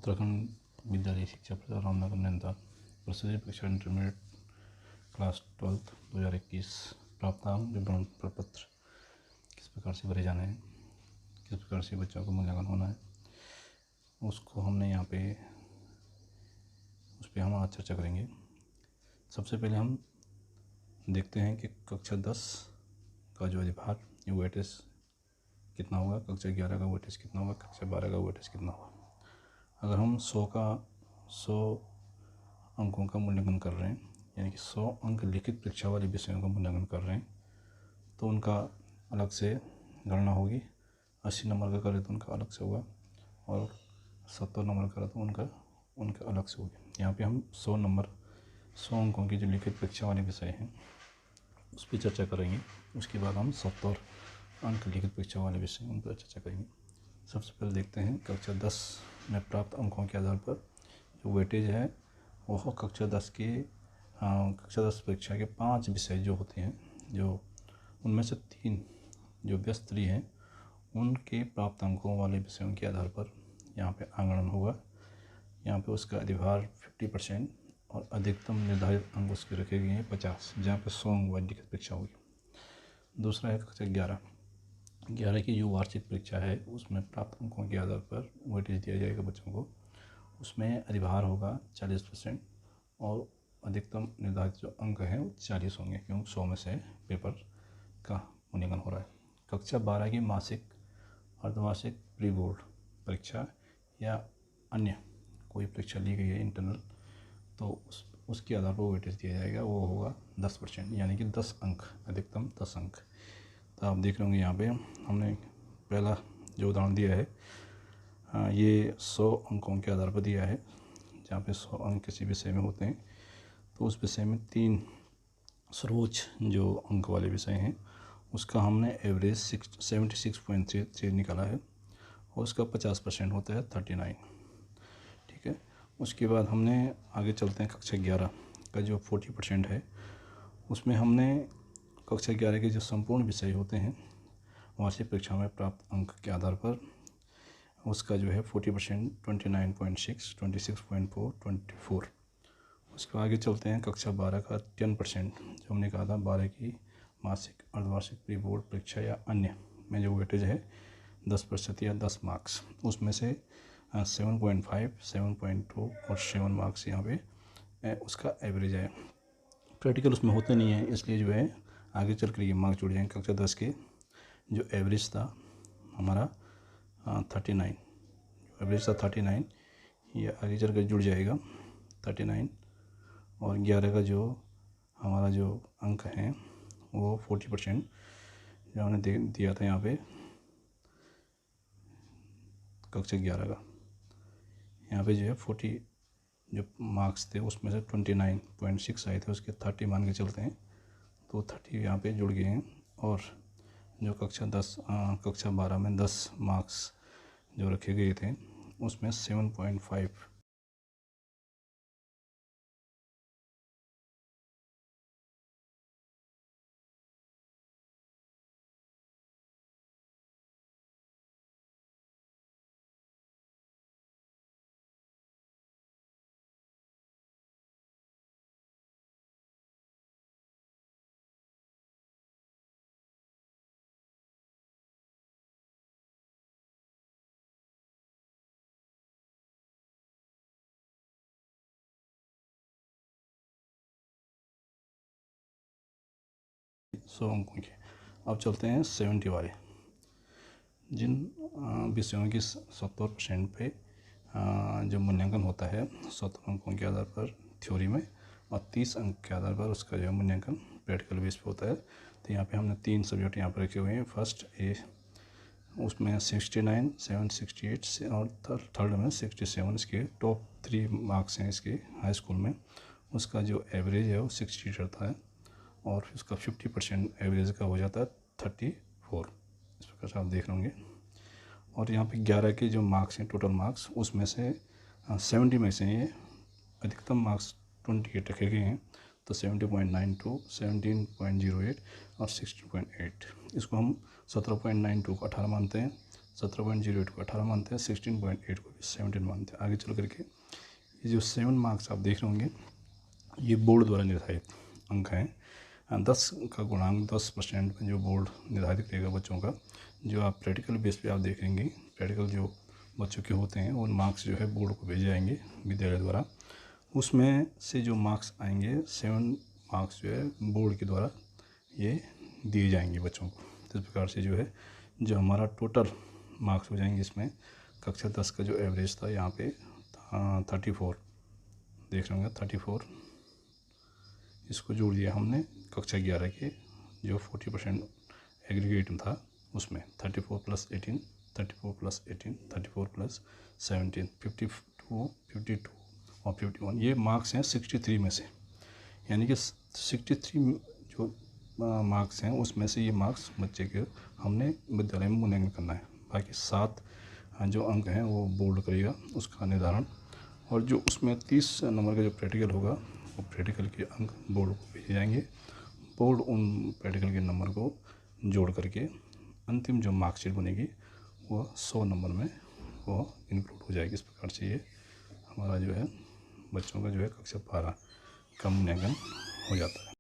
उत्तराखंड विद्यालय शिक्षा प्रचार रामनगर नैनीताल प्रसिद्ध परीक्षा इंटरमीडिएट क्लास 12 2021 प्राप्तांक विवरण प्रपत्र किस प्रकार से भरे जाने हैं, किस प्रकार से बच्चों को मूल्यांकन होना है, उसको हमने यहाँ पे उस पर हम आज चर्चा करेंगे। सबसे पहले हम देखते हैं कि कक्षा 10 का जो अधिभार ये वेटेज कितना होगा, कक्षा 11 का वेटेज कितना होगा, कक्षा 12 का वेटेज कितना होगा। अगर हम 100 अंकों का मूल्यांकन कर रहे हैं, यानी कि 100 अंक लिखित परीक्षा वाले विषयों का मूल्यांकन कर रहे हैं, तो उनका अलग से गणना होगी। 80 नंबर का करें तो उनका अलग से होगा, और 70 नंबर का करें तो उनका अलग से होगी। यहाँ पे हम 100 अंकों की जो लिखित परीक्षा वाले विषय हैं उस पर चर्चा करेंगे। उसके बाद हम 70 अंक लिखित परीक्षा वाले विषय उन पर चर्चा करेंगे। सबसे पहले देखते हैं कक्षा 10 में प्राप्त अंकों के आधार पर जो वेटेज है वह कक्षा 10 परीक्षा के 5 विषय जो होते हैं, जो उनमें से 3 जो व्यस्तरी हैं उनके प्राप्त अंकों वाले विषयों के आधार पर यहाँ पे आंकलन होगा। यहाँ पे उसका अधिभार 50% और अधिकतम निर्धारित अंक उसके रखे गए हैं 50, जहाँ पे 100 अंक वाली लिखित परीक्षा होगी। दूसरा है कक्षा 11 की जो वार्षिक परीक्षा है उसमें प्राप्त अंकों के आधार पर वेटेज दिया जाएगा बच्चों को। उसमें अधिभार होगा 40% और अधिकतम निर्धारित जो अंक हैं वो 40 होंगे, क्योंकि 100 में से पेपर का मूल्यांकन हो रहा है। कक्षा 12 की मासिक, अर्धवार्षिक, प्री बोर्ड परीक्षा या अन्य कोई परीक्षा ली गई है इंटरनल, तो उसके आधार पर वेटेज दिया जाएगा, वो होगा 10%, यानी कि 10 अंक, अधिकतम 10 अंक। तो आप देख रहे होंगे यहाँ पे हमने पहला जो उदाहरण दिया है ये 100 अंकों के आधार पर दिया है, जहाँ पे 100 अंक किसी विषय में होते हैं, तो उस विषय में 3 सर्वोच्च जो अंक वाले विषय हैं उसका हमने एवरेज 76.33 निकाला है, और उसका 50% होता है 39। ठीक है। उसके बाद हमने आगे चलते हैं कक्षा 11 का जो 40% है, उसमें हमने कक्षा 11 के जो संपूर्ण विषय होते हैं वार्षिक परीक्षा में प्राप्त अंक के आधार पर उसका जो है 40% 29.6, 26.4, 24। उसके आगे चलते हैं कक्षा 12 का 10% जो हमने कहा था 12 की मासिक, अर्धवार्षिक, प्री बोर्ड परीक्षा या अन्य में जो वेटेज है 10% या 10 मार्क्स, उसमें से 7.5, 7.2 और 7 मार्क्स यहाँ पे उसका एवरेज है। प्रैक्टिकल उसमें होते नहीं है, इसलिए जो है आगे चल कर ये मार्क्स जुड़ जाएंगे। कक्षा 10 के जो एवरेज था हमारा 39, जो एवरेज था 39, ये आगे चल कर जुड़ जाएगा 39, और 11 का जो हमारा जो अंक है वो 40% जो हमने दिया था यहाँ पे कक्षा 11 का, यहाँ पे जो है 40 जो मार्क्स थे उसमें से 29.6 आए थे, उसके 30 मान के चलते हैं, तो 30 यहाँ पे जुड़ गए हैं। और जो कक्षा 12 में 10 मार्क्स जो रखे गए थे उसमें 7.5 100 अंकों के। अब चलते हैं 70 वाले, जिन विषयों की 70% पे जो मूल्यांकन होता है 70 अंकों के आधार पर थ्योरी में, और 30 अंक के आधार पर उसका जो मूल्यांकन प्रैक्टिकल बेस पे होता है। तो यहाँ पे हमने 3 सब्जेक्ट यहाँ पर रखे हुए हैं। फर्स्ट उसमें 69, 768 और थर्ड में 67, इसके टॉप 3 मार्क्स हैं इसके हाई स्कूल में। उसका जो एवरेज है वो 60 रहता है, और उसका 50% एवरेज का हो जाता है 34। इस प्रकार से आप देख रहे होंगे। और यहाँ पे 11 के जो मार्क्स हैं टोटल मार्क्स, उसमें से 70 में से ये अधिकतम मार्क्स 28 रखे गए हैं, तो 70.92, 17.08 और 16.8। इसको हम 17.92 को 18 मानते हैं, 17.08 को 18 मानते हैं, 16.8 को 17 मानते हैं। आगे चल करके ये जो 7 मार्क्स आप देख रहे होंगे ये बोर्ड द्वारा निर्धारित अंक हैं। 10 का गुणांक 10% में जो बोर्ड निर्धारित करेगा बच्चों का, जो आप प्रैक्टिकल बेस पे आप देखेंगे, प्रैक्टिकल जो बच्चों के होते हैं उन मार्क्स जो है बोर्ड को भेजे जाएंगे विद्यालय द्वारा। उसमें से जो मार्क्स आएंगे 7 मार्क्स जो है बोर्ड के द्वारा ये दिए जाएंगे बच्चों को। तो इस प्रकार से जो है जो हमारा टोटल मार्क्स हो जाएंगे, इसमें कक्षा 10 का जो एवरेज था यहाँ पे 34 देख रहे होंगे 34, इसको जोड़ दिया हमने कक्षा 11 के जो 40% एग्रीगेट था उसमें 34 + 18, 34 + 18, 34 + 17, 52, 52 और 51 ये मार्क्स हैं 63 में से। यानी कि 63 जो मार्क्स हैं उसमें से ये मार्क्स बच्चे के हमने विद्यालय में मूल्यांकन करना है। बाकी 7 जो अंक हैं वो बोर्ड करेगा उसका निर्धारण, और जो उसमें 30 नंबर का जो प्रैक्टिकल होगा वो प्रैक्टिकल के अंक बोर्ड को भेजे जाएंगे। बोर्ड उन प्रैक्टिकल के नंबर को जोड़ करके अंतिम जो मार्कशीट बनेगी वो 100 नंबर में वो इंक्लूड हो जाएगी। इस प्रकार से ये हमारा जो है बच्चों का जो है कक्षा 12 का मूल्यांकन हो जाता है।